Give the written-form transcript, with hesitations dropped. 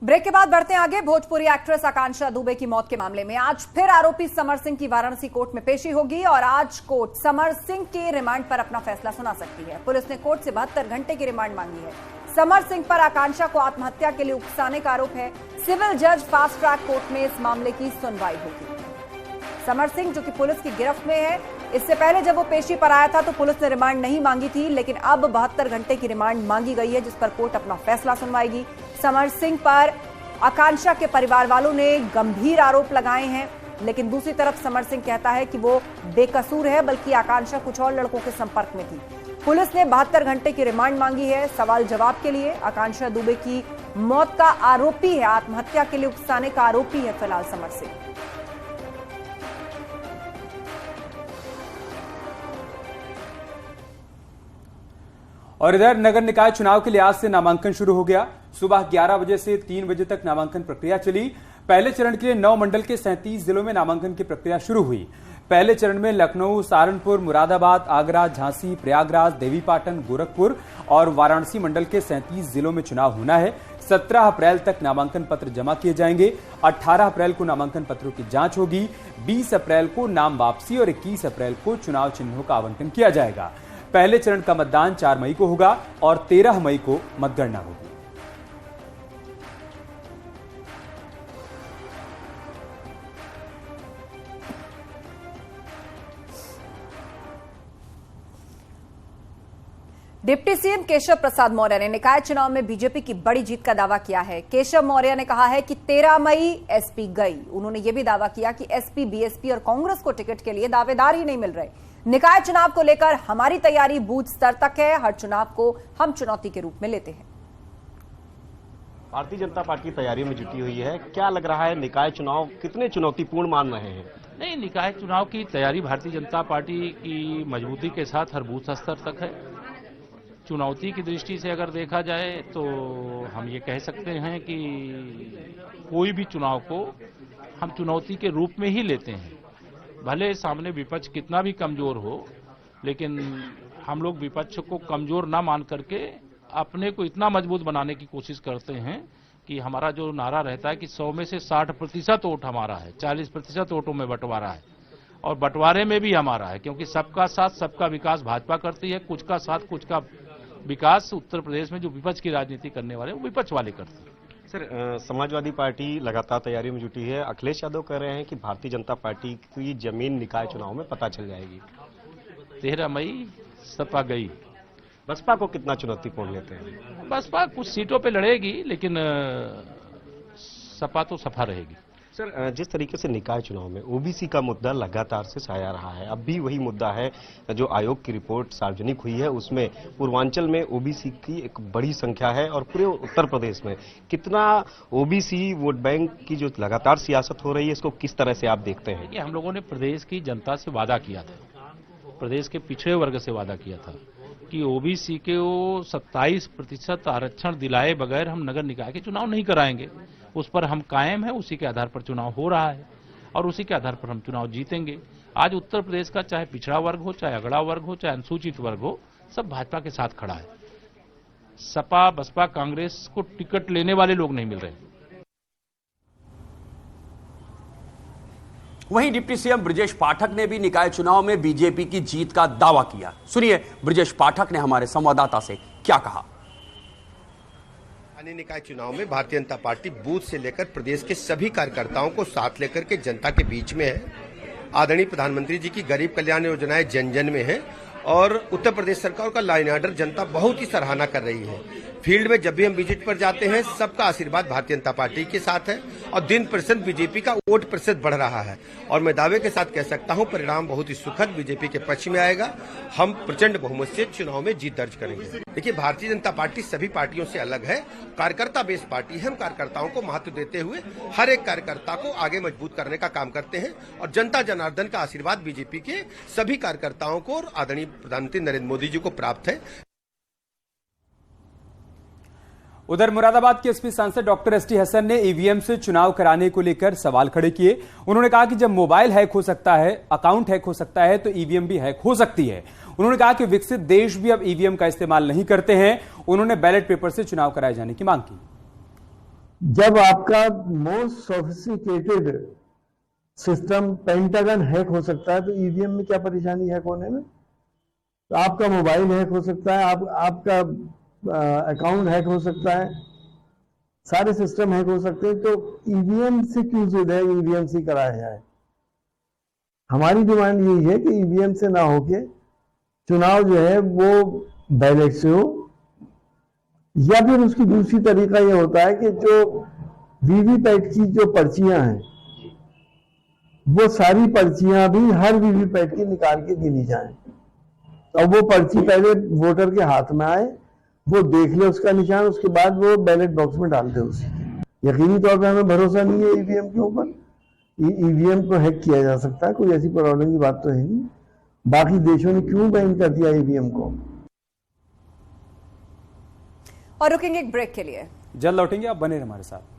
Break के बाद बढ़ते हैं आगे। भोजपुरी एक्ट्रेस आकांक्षा दुबे की मौत के मामले में आज फिर आरोपी समर सिंह की वाराणसी कोर्ट में पेशी होगी और आज कोर्ट समर सिंह के रिमांड पर अपना फैसला सुना सकती है। पुलिस ने कोर्ट से 72 घंटे की रिमांड मांगी है। समर सिंह पर आकांक्षा को आत्महत्या के लिए उकसाने का आरोप है। सिविल जज फास्ट ट्रैक कोर्ट में इस मामले की सुनवाई होगी। समर सिंह जो कि पुलिस की गिरफ्त में है, इससे पहले जब वो पेशी पर आया था तो पुलिस ने रिमांड नहीं मांगी थी, लेकिन अब 72 घंटे की रिमांड मांगी गई है जिस पर कोर्ट अपना फैसला सुनवाएगी। समर सिंह पर आकांक्षा के परिवार वालों ने गंभीर आरोप लगाए हैं, लेकिन दूसरी तरफ समर सिंह कहता है कि वो बेकसूर है, बल्कि आकांक्षा कुछ और लड़कों के संपर्क में थी। पुलिस ने 72 घंटे की रिमांड मांगी है सवाल जवाब के लिए। आकांक्षा दुबे की मौत का आरोपी है, आत्महत्या के लिए उकसाने का आरोपी है फिलहाल समर सिंह। और इधर नगर निकाय चुनाव के लिए आज से नामांकन शुरू हो गया। सुबह 11 बजे से 3 बजे तक नामांकन प्रक्रिया चली। पहले चरण के लिए 9 मंडल के 37 जिलों में नामांकन की प्रक्रिया शुरू हुई। पहले चरण में लखनऊ, सहारनपुर, मुरादाबाद, आगरा, झांसी, प्रयागराज, देवीपाटन, गोरखपुर और वाराणसी मंडल के 37 जिलों में चुनाव होना है। 17 अप्रैल तक नामांकन पत्र जमा किए जाएंगे। 18 अप्रैल को नामांकन पत्रों की जांच होगी। 20 अप्रैल को नाम वापसी और 21 अप्रैल को चुनाव चिन्हों का आवंटन किया जाएगा। पहले चरण का मतदान 4 मई को होगा और 13 मई को मतगणना होगी। डिप्टी सीएम केशव प्रसाद मौर्य ने निकाय चुनाव में बीजेपी की बड़ी जीत का दावा किया है। केशव मौर्य ने कहा है कि 13 मई एसपी गई। उन्होंने यह भी दावा किया कि एसपी, बीएसपी और कांग्रेस को टिकट के लिए दावेदार ही नहीं मिल रहे। निकाय चुनाव को लेकर हमारी तैयारी बूथ स्तर तक है। हर चुनाव को हम चुनौती के रूप में लेते हैं। भारतीय जनता पार्टी तैयारी में जुटी हुई है। क्या लग रहा है, निकाय चुनाव कितने चुनौतीपूर्ण मान रहे हैं? नहीं, निकाय चुनाव की तैयारी भारतीय जनता पार्टी की मजबूती के साथ हर बूथ स्तर तक है। चुनौती की दृष्टि से अगर देखा जाए तो हम ये कह सकते हैं कि कोई भी चुनाव को हम चुनौती के रूप में ही लेते हैं। भले सामने विपक्ष कितना भी कमजोर हो, लेकिन हम लोग विपक्ष को कमजोर ना मान करके अपने को इतना मजबूत बनाने की कोशिश करते हैं कि हमारा जो नारा रहता है कि 100 में से 60% वोट हमारा है, 40% वोटों में बंटवारा है और बंटवारे में भी हमारा है, क्योंकि सबका साथ सबका विकास भाजपा करती है। कुछ का साथ कुछ का विकास उत्तर प्रदेश में जो विपक्ष की राजनीति करने वाले वो विपक्ष वाले करते हैं। सर, समाजवादी पार्टी लगातार तैयारी में जुटी है। अखिलेश यादव कह रहे हैं कि भारतीय जनता पार्टी की जमीन निकाय चुनाव में पता चल जाएगी। 13 मई सपा गई। बसपा को कितना चुनौतीपूर्ण लेते हैं? बसपा कुछ सीटों पे लड़ेगी, लेकिन सपा तो सफा रहेगी। सर, जिस तरीके से निकाय चुनाव में ओबीसी का मुद्दा लगातार से छाया रहा है, अब भी वही मुद्दा है। जो आयोग की रिपोर्ट सार्वजनिक हुई है उसमें पूर्वांचल में ओबीसी की एक बड़ी संख्या है और पूरे उत्तर प्रदेश में कितना ओबीसी वोट बैंक की जो लगातार सियासत हो रही है, इसको किस तरह से आप देखते हैं? ये हम लोगों ने प्रदेश की जनता से वादा किया था, प्रदेश के पिछड़े वर्ग से वादा किया था कि ओबीसी के 27% आरक्षण दिलाए बगैर हम नगर निकाय के चुनाव नहीं कराएंगे। उस पर हम कायम है, उसी के आधार पर चुनाव हो रहा है और उसी के आधार पर हम चुनाव जीतेंगे। आज उत्तर प्रदेश का चाहे पिछड़ा वर्ग हो, चाहे अगड़ा वर्ग हो, चाहे अनुसूचित वर्ग हो, सब भाजपा के साथ खड़ा है। सपा, बसपा, कांग्रेस को टिकट लेने वाले लोग नहीं मिल रहे। वहीं डिप्टी सीएम ब्रजेश पाठक ने भी निकाय चुनाव में बीजेपी की जीत का दावा किया। सुनिए ब्रजेश पाठक ने हमारे संवाददाता से क्या कहा। निकाय चुनाव में भारतीय जनता पार्टी बूथ से लेकर प्रदेश के सभी कार्यकर्ताओं को साथ लेकर के जनता के बीच में है। आदरणीय प्रधानमंत्री जी की गरीब कल्याण योजनाएं जन जन में है और उत्तर प्रदेश सरकार का लाइन ऑर्डर जनता बहुत ही सराहना कर रही है। फील्ड में जब भी हम विजिट पर जाते हैं, सबका आशीर्वाद भारतीय जनता पार्टी के साथ है और दिन प्रतिशत बीजेपी का वोट प्रतिशत बढ़ रहा है और मैं दावे के साथ कह सकता हूं परिणाम बहुत ही सुखद बीजेपी के पक्ष में आएगा। हम प्रचंड बहुमत से चुनाव में जीत दर्ज करेंगे। देखिए, भारतीय जनता पार्टी सभी पार्टियों से अलग है, कार्यकर्ता बेस्ड पार्टी है। हम कार्यकर्ताओं को महत्व देते हुए हर एक कार्यकर्ता को आगे मजबूत करने का काम करते हैं और जनता जनार्दन का आशीर्वाद बीजेपी के सभी कार्यकर्ताओं को और आदरणीय प्रधानमंत्री नरेंद्र मोदी जी को प्राप्त है। उधर मुरादाबाद के एसपी सांसद डॉक्टर एसटी हसन ने ईवीएम से चुनाव कराने को लेकर सवाल खड़े किए। उन्होंने कहा कि जब मोबाइल हैक हो सकता है, अकाउंट हैक हो सकता है, तो ईवीएम भी हैक हो सकती है। उन्होंने कहा कि विकसित देश भी अब ईवीएम का इस्तेमाल नहीं करते हैं। उन्होंने बैलेट पेपर से चुनाव कराए जाने की मांग की। जब आपका most sophisticated system pentagon hack हो सकता है तो ईवीएम में क्या परेशानी हैक होने में? तो आपका मोबाइल हैक हो सकता है, आपका अकाउंट हैक हो सकता है, सारे सिस्टम हैक हो सकते हैं। तो ईवीएम से क्यों जिद है ईवीएम से कराया जाए? हमारी डिमांड यही है कि ईवीएम से ना होके चुनाव जो है वो बैलेट से हो, या फिर उसकी दूसरी तरीका ये होता है कि जो वीवीपैट की जो पर्चियां हैं वो सारी पर्चियां भी हर वीवीपैट की निकाल के गिनी जाएं। अब वो पर्ची पहले वोटर के हाथ में आए, वो देख ले उसका निशान, उसके बाद वो बैलेट बॉक्स में डाल दे उसे। यकीनी तौर पे हमें भरोसा नहीं है ईवीएम के ऊपर। ईवीएम को हैक किया जा सकता है, कोई ऐसी प्रॉब्लम की बात तो है नहीं। बाकी देशों ने क्यों बैन कर दिया ईवीएम को? और रुकेंगे एक ब्रेक के लिए, जल्द लौटेंगे, आप बने रहे हमारे साथ।